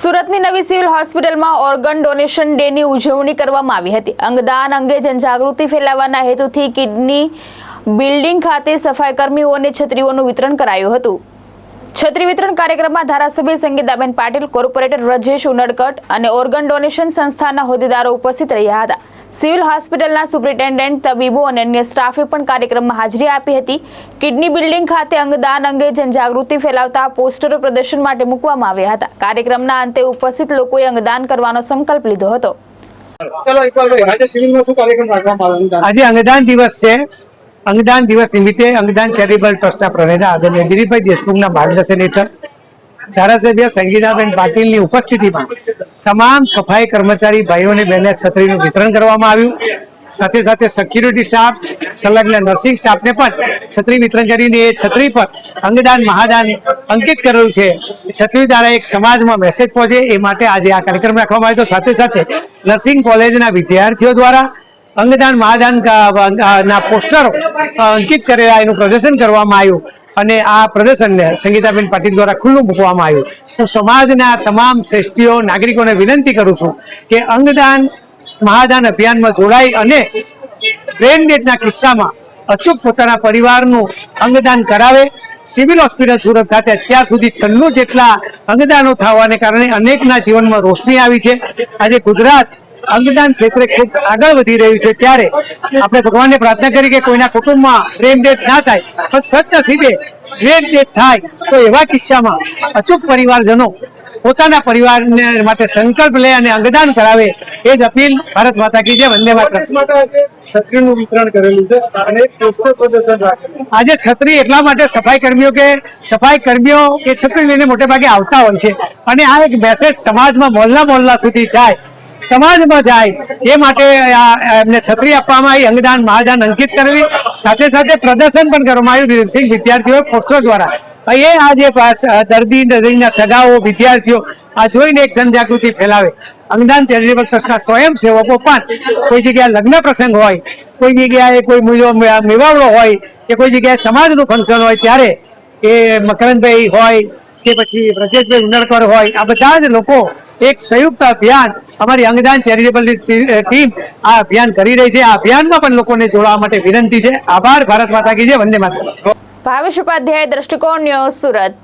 સુરતની નવી સિવિલ હોસ્પિટલમાં ઓર્ગન ડોનેશન ડેની ઉજવણી કરવામાં આવી હતી। અંગદાન અંગે જનજાગૃતિ ફેલાવવાના હેતુથી કિડની બિલ્ડિંગ ખાતે સફાઈ કર્મીઓને છત્રીઓનું વિતરણ કરાયું હતું। છત્રી વિતરણ કાર્યક્રમમાં ધારાસભ્ય સંગીતાબેન પાટીલ, કોર્પોરેટર રાજેશ ઉનડકટ અને ઓર્ગન ડોનેશન સંસ્થાના હોદ્દેદારો ઉપસ્થિત રહ્યા હતા। સિવિલ હોસ્પિટલના સુપ્રિન્ટેન્ડન્ટ, તબીબો અને અન્ય સ્ટાફે પણ કાર્યક્રમમાં હાજરી આપી હતી। કિડની બિલ્ડિંગ ખાતે અંગદાન અંગે જનજાગૃતિ ફેલાવતા પોસ્ટરો પ્રદર્શન માટે મૂકવામાં આવ્યા હતા। કાર્યક્રમના અંતે ઉપસ્થિત લોકોએ અંગદાન કરવાનો સંકલ્પ લીધો હતો। આજે અંગદાન દિવસ છે। અંગદાન દિવસ નિમિત્તે અંગદાન ચેરિટેબલ ટ્રસ્ટના પ્રણેતા આદરણીય દિલીપભાઈ દેશમુખના માર્ગદર્શન હેઠળ ધારાસભ્ય સંગીતાબેન પાટીલની ઉપસ્થિતિમાં તમામ સફાઈ કર્મચારી ભાઈઓ અને બહેનો છત્રીનું વિતરણ કરવામાં આવ્યું। સાથે સાથે સિક્યુરિટી સ્ટાફ, સંલગ્ન નર્સિંગ સ્ટાફને પણ છત્રી વિતરણ કરીને એ છત્રી પર અંગદાન મહાદાન અંકિત કરેલું છે। છત્રી દ્વારા એક સમાજમાં મેસેજ પહોંચે એ માટે આજે આ કાર્યક્રમ રાખવામાં આવ્યો। સાથે સાથે નર્સિંગ કોલેજના વિદ્યાર્થીઓ દ્વારા અંગદાન મહાદાન ના પોસ્ટરો અંકિત કરેલા એનું પ્રદર્શન કરવામાં આવ્યું અને આ પ્રદર્શનને સંગીતાબેન પાટીલ દ્વારા ખુલ્લું મૂકવામાં આવ્યું। હું સમાજના તમામ શ્રેષ્ઠીઓ નાગરિકોને વિનંતી કરું છું કે અંગદાન મહાદાન અભિયાનમાં જોડાઈ અને બ્રેન ડેથના કિસ્સામાં અચૂક પોતાના પરિવારનું અંગદાન કરાવે। સિવિલ હોસ્પિટલ સુરત ખાતે અત્યાર સુધી 96 જેટલા અંગદાનો થવાને કારણે અનેકના જીવનમાં રોશની આવી છે। આજે ગુજરાત અંગદાન ક્ષેત્રે ખૂબ આગળ વધી રહ્યું છે, ત્યારે આપણે ભગવાનને પ્રાર્થના કરી કે કોઈના કુટુંબમાં બ્રેન ડેથ ના થાય, પણ સદનસીબે બ્રેન ડેથ થાય તો એવા કિસ્સામાં અચૂક પરિવારજનો પોતાના પરિવારને માટે સંકલ્પ લે અને અંગદાન કરાવે એ જ અપીલ ભારત માતા કી જય, વંદે માતરમ। છત્રીનું વિતરણ કરેલું છે અને એક પોસ્ટર પ્રદર્શન રાખેલું। આજે છત્રી એટલા માટે સફાઈ કર્મીઓ એ છત્રી લઈને મોટે ભાગે આવતા હોય છે અને આ એક મેસેજ સમાજમાં મોહલ્લા સુધી જાય, સમાજમાં જાય એ માટે એમને છત્રી આપવામાં આવી, અંગદાન મહાદાન અંકિત કરવી, સાથે સાથે પ્રદર્શન પણ કરવામાં આવ્યું નર્સિંગ વિદ્યાર્થીઓ પોસ્ટર દ્વારા। એ આજે દર્દીના સગાઓ વિદ્યાર્થીઓ આ જોઈને એક જનજાગૃતિ ફેલાવે। અંગદાન ચેરિટેબલ ટ્રસ્ટના સ્વયંસેવકો પણ કોઈ જગ્યાએ લગ્ન પ્રસંગ હોય, કોઈ જગ્યાએ કોઈ મેવાવડો હોય કે કોઈ જગ્યાએ સમાજનું ફંક્શન હોય, ત્યારે એ મકરંદભાઈ હોય કે પછી રાજેશભાઈ ઉનડકર હોય, આ બધા જ લોકો એક સંયુક્ત અભિયાન અમારી અંગદાન ચેરિટેબલ ટીમ આ અભિયાન કરી રહી છે। આ અભિયાનમાં પણ લોકોને જોડાવા માટે વિનંતી છે। આભાર। ભારત માતા કી જય, વંદે માતરમ। ભાવેશ ઉપાધ્યાય, દ્રષ્ટિકોણ ન્યૂઝ, સુરત।